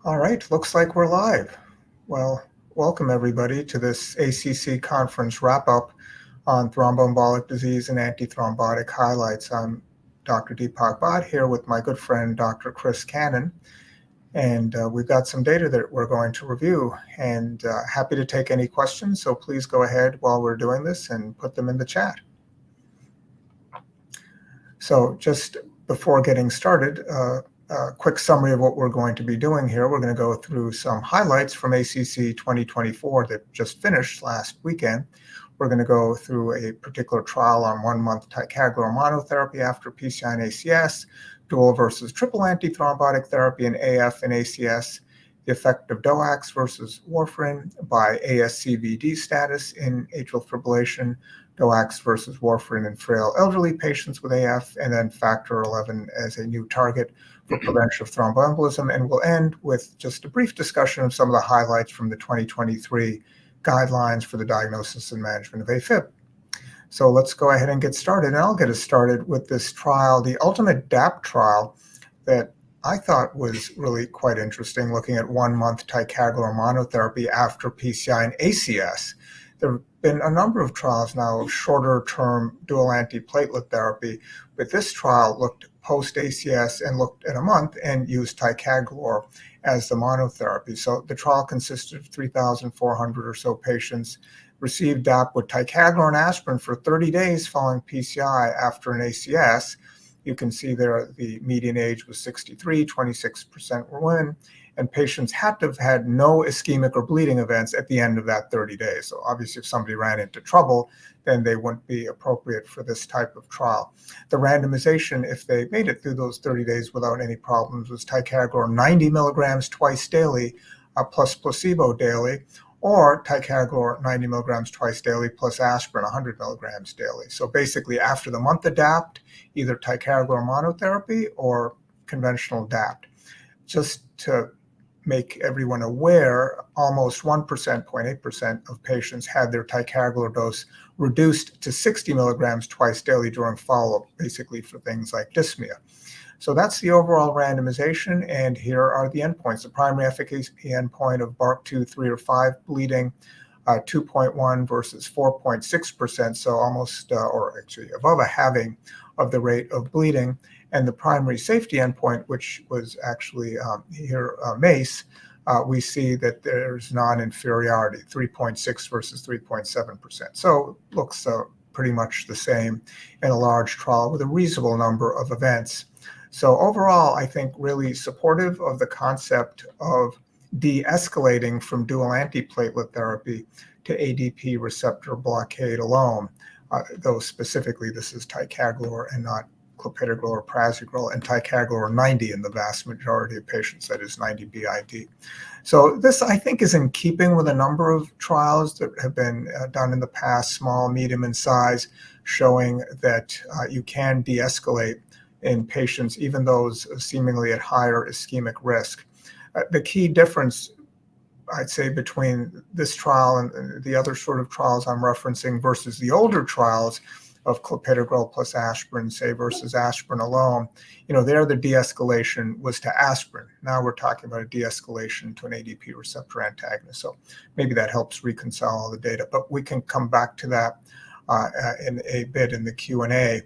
All right, looks like we're live. Well, welcome everybody to this ACC conference wrap-up on thromboembolic disease and antithrombotic highlights. I'm Dr. Deepak Bhatt here with my good friend, Dr. Chris Cannon, and we've got some data that we're going to review, and happy to take any questions, so please go ahead while we're doing this and put them in the chat. So just before getting started, a quick summary of what we're going to be doing here. We're going to go through some highlights from ACC 2024 that just finished last weekend. We're going to go through a particular trial on 1-month ticagrelor monotherapy after PCI and ACS, dual versus triple antithrombotic therapy in AF and ACS, the effect of DOACs versus warfarin by ASCVD status in atrial fibrillation, DOACs versus warfarin in frail elderly patients with AF, and then factor 11 as a new target for prevention of thromboembolism. And we'll end with just a brief discussion of some of the highlights from the 2023 guidelines for the diagnosis and management of AFib. So let's go ahead and get started. And I'll get us started with this trial, the ultimate DAP trial, that I thought was really quite interesting, looking at 1-month ticagrelor monotherapy after PCI and ACS. There have been a number of trials now of shorter-term dual antiplatelet therapy, but this trial looked post-ACS and looked at a month and used ticagrelor as the monotherapy. So the trial consisted of 3,400 or so patients, received DAP with ticagrelor and aspirin for 30 days following PCI after an ACS. You can see there the median age was 63, 26% were women, and patients had to have had no ischemic or bleeding events at the end of that 30 days. So obviously if somebody ran into trouble, then they wouldn't be appropriate for this type of trial. The randomization, if they made it through those 30 days without any problems, was ticagrelor 90 milligrams twice daily plus placebo daily, or ticagrelor 90 milligrams twice daily plus aspirin 100 milligrams daily. So basically after the month adapt, either ticagrelor monotherapy or conventional DAPT. Just to make everyone aware, almost 1%, 0.8% of patients had their ticagrelor dose reduced to 60 milligrams twice daily during follow-up, basically for things like dyspnea. So that's the overall randomization, and here are the endpoints. The primary efficacy endpoint of BARC2, 3, or 5 bleeding, 2.1 versus 4.6%, so almost, or actually above a halving of the rate of bleeding. And the primary safety endpoint, which was actually here MACE, we see that there's non-inferiority, 3.6 versus 3.7%. So looks pretty much the same in a large trial with a reasonable number of events. So overall, I think really supportive of the concept of de-escalating from dual antiplatelet therapy to ADP receptor blockade alone, though specifically this is ticagrelor and not clopidogrel or prasugrel, and ticagrelor 90 in the vast majority of patients, that is 90 BID. So this, I think, is in keeping with a number of trials that have been done in the past, small, medium in size, showing that you can de-escalate in patients, even those seemingly at higher ischemic risk. The key difference, I'd say, between this trial and the other sort of trials I'm referencing versus the older trials of clopidogrel plus aspirin, say, versus aspirin alone, there the de-escalation was to aspirin. Now we're talking about a de-escalation to an ADP receptor antagonist. So maybe that helps reconcile all the data, but we can come back to that in a bit in the Q&A.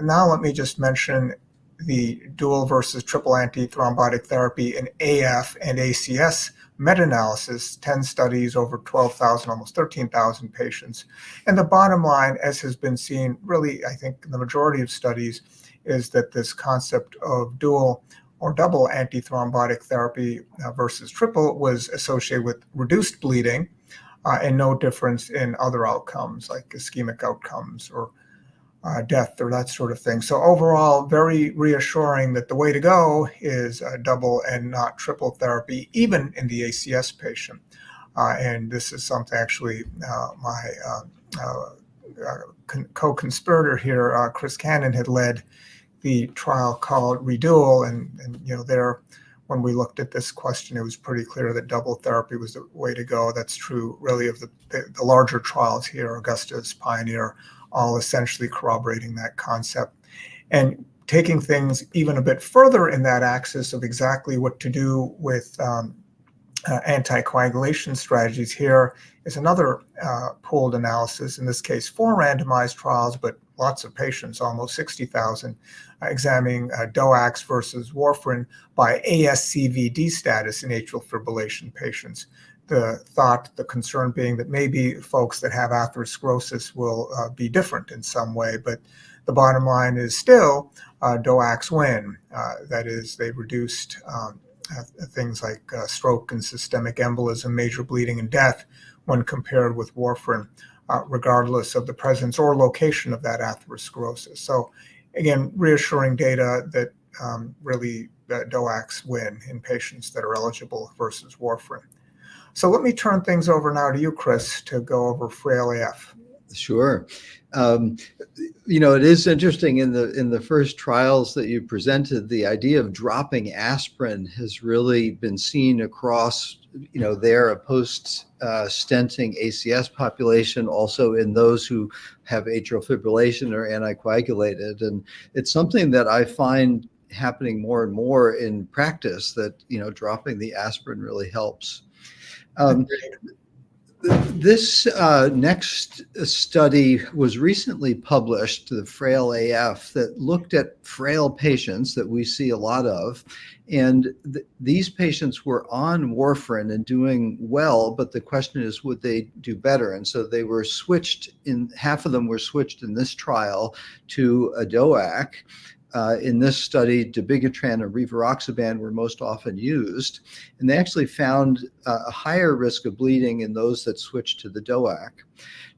Now let me just mention the dual versus triple antithrombotic therapy in AF and ACS meta-analysis, 10 studies over 12,000, almost 13,000 patients. And the bottom line, as has been seen really, I think, in the majority of studies, is that this concept of dual or double antithrombotic therapy versus triple was associated with reduced bleeding and no difference in other outcomes like ischemic outcomes or death or that sort of thing. So overall, very reassuring that the way to go is double and not triple therapy, even in the ACS patient. And this is something actually my co-conspirator here, Chris Cannon, had led the trial called REDUAL, and there, when we looked at this question, it was pretty clear that double therapy was the way to go. That's true really of the larger trials here, Augustus, Pioneer, all essentially corroborating that concept. And taking things even a bit further in that axis of exactly what to do with anticoagulation strategies, here is another pooled analysis, in this case 4 randomized trials, but lots of patients, almost 60,000, examining DOACs versus warfarin by ASCVD status in atrial fibrillation patients. The concern being that maybe folks that have atherosclerosis will be different in some way, but the bottom line is still DOACs win. That is, they reduced things like stroke and systemic embolism, major bleeding, and death when compared with warfarin, regardless of the presence or location of that atherosclerosis. So again, reassuring data that really DOACs win in patients that are eligible versus warfarin. So let me turn things over now to you, Chris, to go over frail AF. Sure. It is interesting in the first trials that you presented, the idea of dropping aspirin has really been seen across, a post stenting ACS population, also in those who have atrial fibrillation or anticoagulated. And it's something that I find happening more and more in practice, that, dropping the aspirin really helps. This next study was recently published, the Frail AF, that looked at frail patients that we see a lot of. And these patients were on warfarin and doing well, but the question is, would they do better? And so they were switched, half of them were switched in this trial to a DOAC. In this study, dabigatran and rivaroxaban were most often used, and they actually found a higher risk of bleeding in those that switched to the DOAC.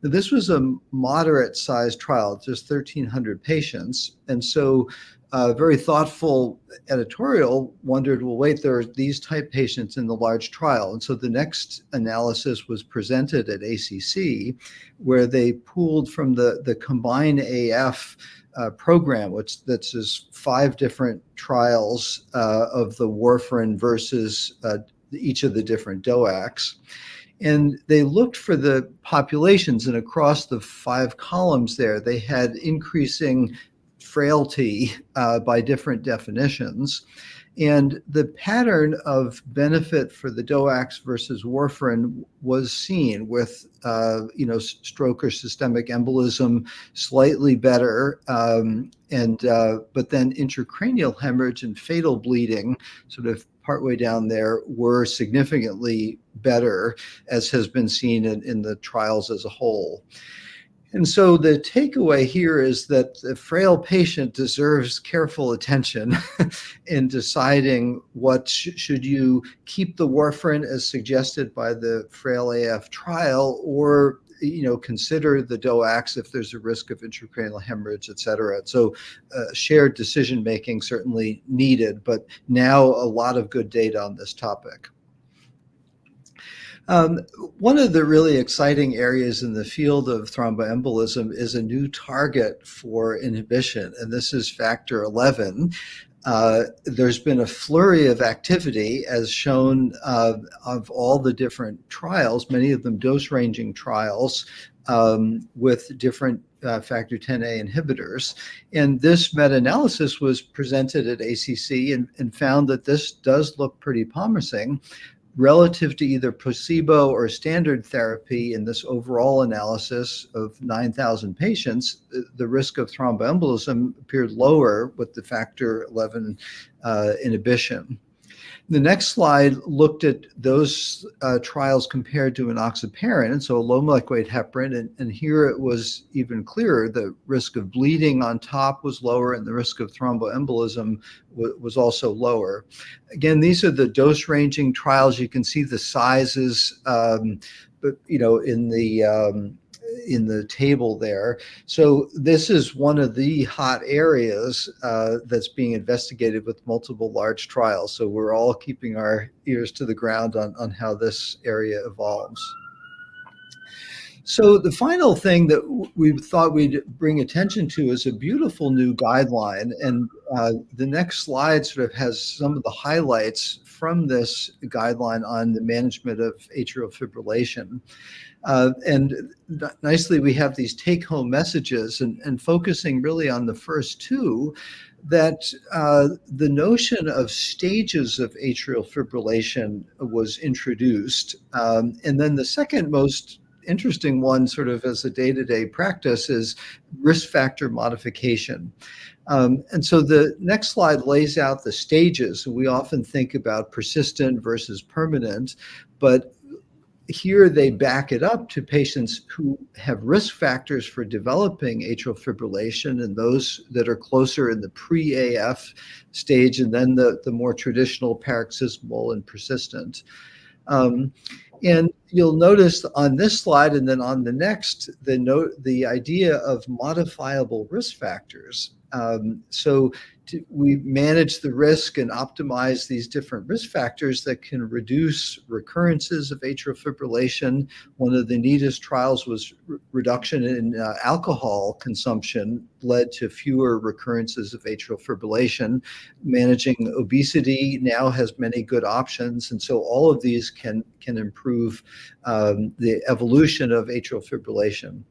Now, this was a moderate-sized trial, just 1,300 patients, and so a very thoughtful editorial wondered, well, wait, there are these type patients in the large trial. And so the next analysis was presented at ACC, where they pooled from the Combine AF program, that's just 5 different trials of the warfarin versus each of the different DOACs. And they looked for the populations, and across the 5 columns there, they had increasing frailty by different definitions. And the pattern of benefit for the DOACs versus warfarin was seen with, stroke or systemic embolism slightly better, but then intracranial hemorrhage and fatal bleeding, sort of partway down there, were significantly better, as has been seen in the trials as a whole. And so the takeaway here is that the frail patient deserves careful attention in deciding should you keep the warfarin as suggested by the Frail AF trial, or consider the DOACs if there's a risk of intracranial hemorrhage, et cetera. So shared decision making certainly needed, but now a lot of good data on this topic. One of the really exciting areas in the field of thromboembolism is a new target for inhibition, and this is factor 11. There's been a flurry of activity, as shown of all the different trials, many of them dose-ranging trials with different factor 10A inhibitors. And this meta-analysis was presented at ACC and found that this does look pretty promising relative to either placebo or standard therapy. In this overall analysis of 9,000 patients, the risk of thromboembolism appeared lower with the factor 11 inhibition. The next slide looked at those trials compared to enoxaparin, so a low molecular weight heparin, and here it was even clearer. The risk of bleeding on top was lower, and the risk of thromboembolism was also lower. Again, these are the dose-ranging trials. You can see the sizes, but in the table there. So this is one of the hot areas that's being investigated with multiple large trials. So we're all keeping our ears to the ground on how this area evolves. So the final thing that we thought we'd bring attention to is a beautiful new guideline. And the next slide sort of has some of the highlights from this guideline on the management of atrial fibrillation. And nicely, we have these take-home messages and focusing really on the first two, that the notion of stages of atrial fibrillation was introduced. And then the second most interesting one, sort of as a day-to-day practice, is risk factor modification. And so the next slide lays out the stages. We often think about persistent versus permanent, but here they back it up to patients who have risk factors for developing atrial fibrillation, and those that are closer in the pre-AF stage, and then the more traditional paroxysmal and persistent. And you'll notice on this slide and then on the next, the idea of modifiable risk factors. We manage the risk and optimize these different risk factors that can reduce recurrences of atrial fibrillation. One of the neatest trials was reduction in alcohol consumption led to fewer recurrences of atrial fibrillation. Managing obesity now has many good options, and so all of these can improve the evolution of atrial fibrillation.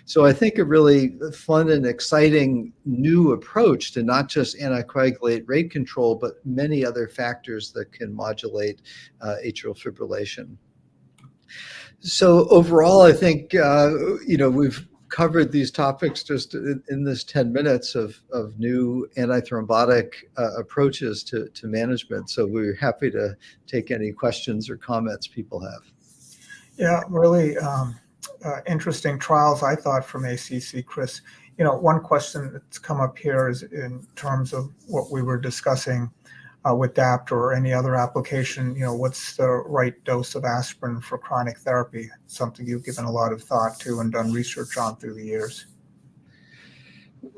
So I think a really fun and exciting new approach to not just anticoagulate rate control, but many other factors that can modulate atrial fibrillation. So overall, I think we've covered these topics just in this 10 minutes of new antithrombotic approaches to management. So we're happy to take any questions or comments people have. Yeah, really interesting trials, I thought, from ACC, Chris. One question that's come up here is in terms of what we were discussing with DAPT or any other application, what's the right dose of aspirin for chronic therapy? Something you've given a lot of thought to and done research on through the years.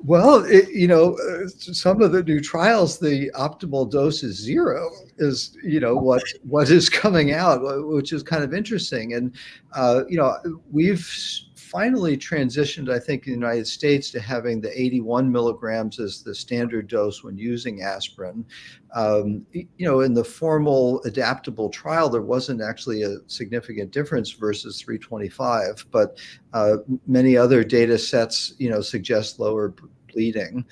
Well, some of the new trials, the optimal dose is 0, is, what is coming out, which is kind of interesting. And, we've finally transitioned, I think, in the United States to having the 81 milligrams as the standard dose when using aspirin. In the formal adaptable trial, there wasn't actually a significant difference versus 325, but many other data sets, suggest lower bleeding.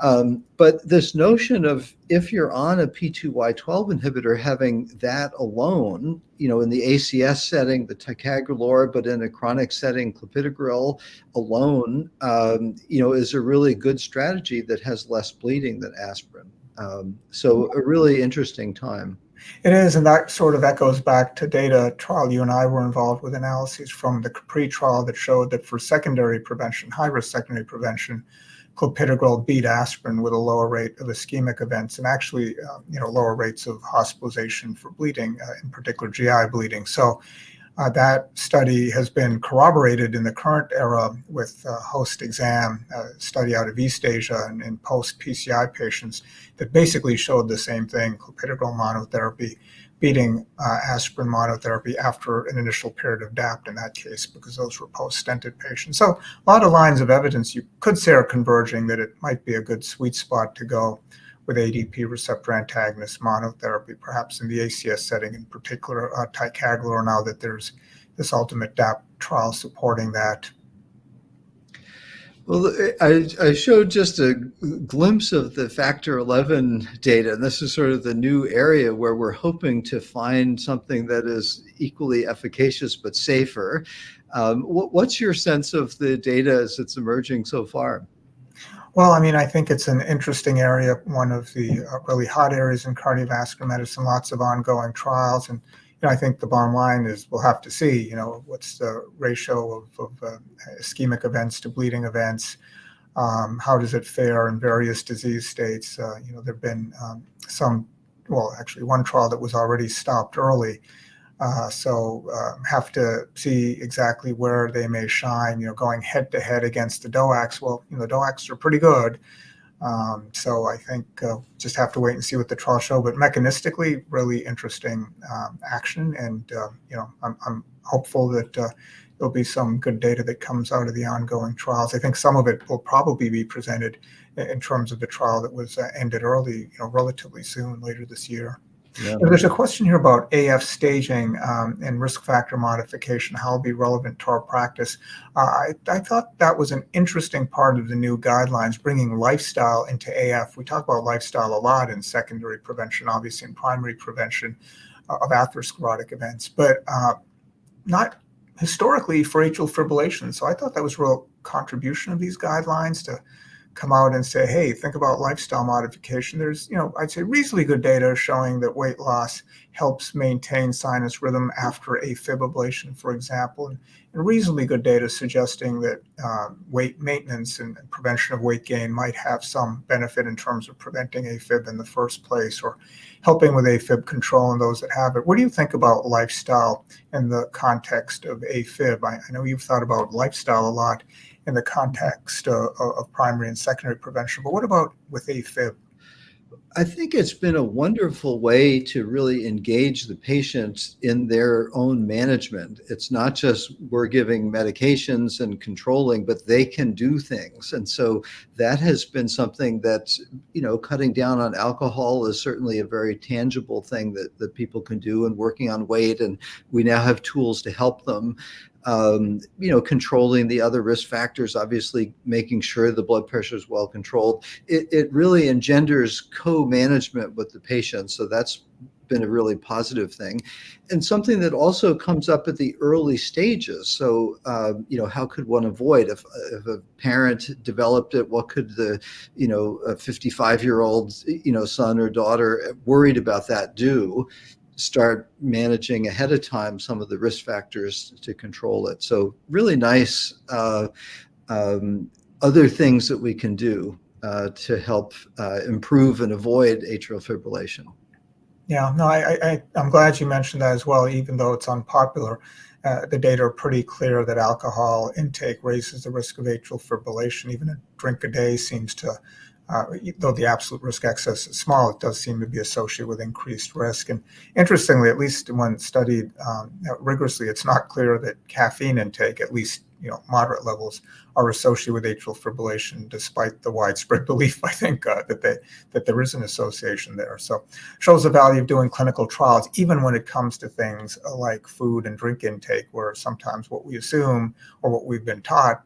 But this notion of, if you're on a P2Y12 inhibitor, having that alone, in the ACS setting, the ticagrelor, but in a chronic setting, clopidogrel alone, is a really good strategy that has less bleeding than aspirin. So a really interesting time. It is, and that sort of echoes back to data trial. You and I were involved with analyses from the Capri trial that showed that for secondary prevention, high-risk secondary prevention, clopidogrel beat aspirin with a lower rate of ischemic events and actually, lower rates of hospitalization for bleeding, in particular GI bleeding. So that study has been corroborated in the current era with host exam, study out of East Asia and post-PCI patients that basically showed the same thing, clopidogrel monotherapy beating aspirin monotherapy after an initial period of DAPT in that case, because those were post-stented patients. So a lot of lines of evidence you could say are converging that it might be a good sweet spot to go with ADP receptor antagonist monotherapy, perhaps in the ACS setting, in particular ticagrelor, now that there's this ultimate DAPT trial supporting that. Well, I showed just a glimpse of the factor 11 data, and this is sort of the new area where we're hoping to find something that is equally efficacious but safer. What's your sense of the data as it's emerging so far? Well, I think it's an interesting area, one of the really hot areas in cardiovascular medicine, lots of ongoing trials. And I think the bottom line is we'll have to see, what's the ratio of ischemic events to bleeding events. How does it fare in various disease states? There have been actually one trial that was already stopped early. So have to see exactly where they may shine, going head to head against the DOACs. Well, the DOACs are pretty good. So I think just have to wait and see what the trial show, but mechanistically, really interesting action. And, I'm hopeful that there'll be some good data that comes out of the ongoing trials. I think some of it will probably be presented in terms of the trial that was ended early, relatively soon, later this year. Yeah. There's a question here about AF staging and risk factor modification, how it'll be relevant to our practice. I thought that was an interesting part of the new guidelines, bringing lifestyle into AF. We talk about lifestyle a lot in secondary prevention, obviously in primary prevention of atherosclerotic events, but not historically for atrial fibrillation. So I thought that was a real contribution of these guidelines to come out and say, hey, think about lifestyle modification. There's, I'd say reasonably good data showing that weight loss helps maintain sinus rhythm after AFib ablation, for example, and reasonably good data suggesting that weight maintenance and prevention of weight gain might have some benefit in terms of preventing AFib in the first place or helping with AFib control in those that have it. What do you think about lifestyle in the context of AFib? I know you've thought about lifestyle a lot in the context of primary and secondary prevention, but what about with AFib? I think it's been a wonderful way to really engage the patients in their own management. It's not just we're giving medications and controlling, but they can do things. And so that has been something that's, cutting down on alcohol is certainly a very tangible thing that people can do, and working on weight. And we now have tools to help them. Controlling the other risk factors, obviously making sure the blood pressure is well controlled. It really engenders co-management with the patient. So that's been a really positive thing, and something that also comes up at the early stages. So, how could one avoid if a parent developed it? What could the, a 55-year-old, son or daughter worried about that do? Start managing ahead of time some of the risk factors to control it. So really nice other things that we can do to help improve and avoid atrial fibrillation. Yeah, no, I'm glad you mentioned that as well, even though it's unpopular. The data are pretty clear that alcohol intake raises the risk of atrial fibrillation. Even a drink a day seems to, though the absolute risk excess is small, it does seem to be associated with increased risk. And interestingly, at least when studied rigorously, it's not clear that caffeine intake, at least moderate levels, are associated with atrial fibrillation, despite the widespread belief, I think, that there is an association there. So shows the value of doing clinical trials, even when it comes to things like food and drink intake, where sometimes what we assume or what we've been taught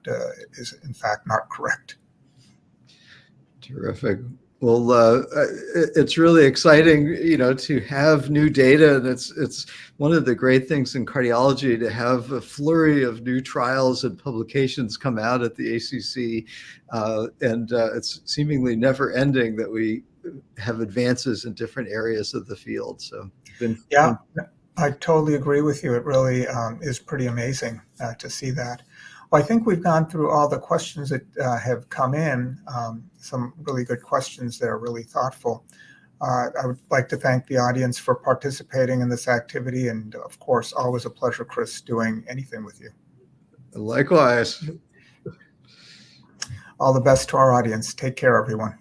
is in fact not correct. Terrific. Well, it's really exciting, to have new data, and it's one of the great things in cardiology to have a flurry of new trials and publications come out at the ACC, and it's seemingly never ending that we have advances in different areas of the field. So, yeah, I totally agree with you. It really is pretty amazing to see that. Well, I think we've gone through all the questions that have come in. Some really good questions there, really thoughtful. I would like to thank the audience for participating in this activity. And of course, always a pleasure, Chris, doing anything with you. Likewise. All the best to our audience. Take care, everyone.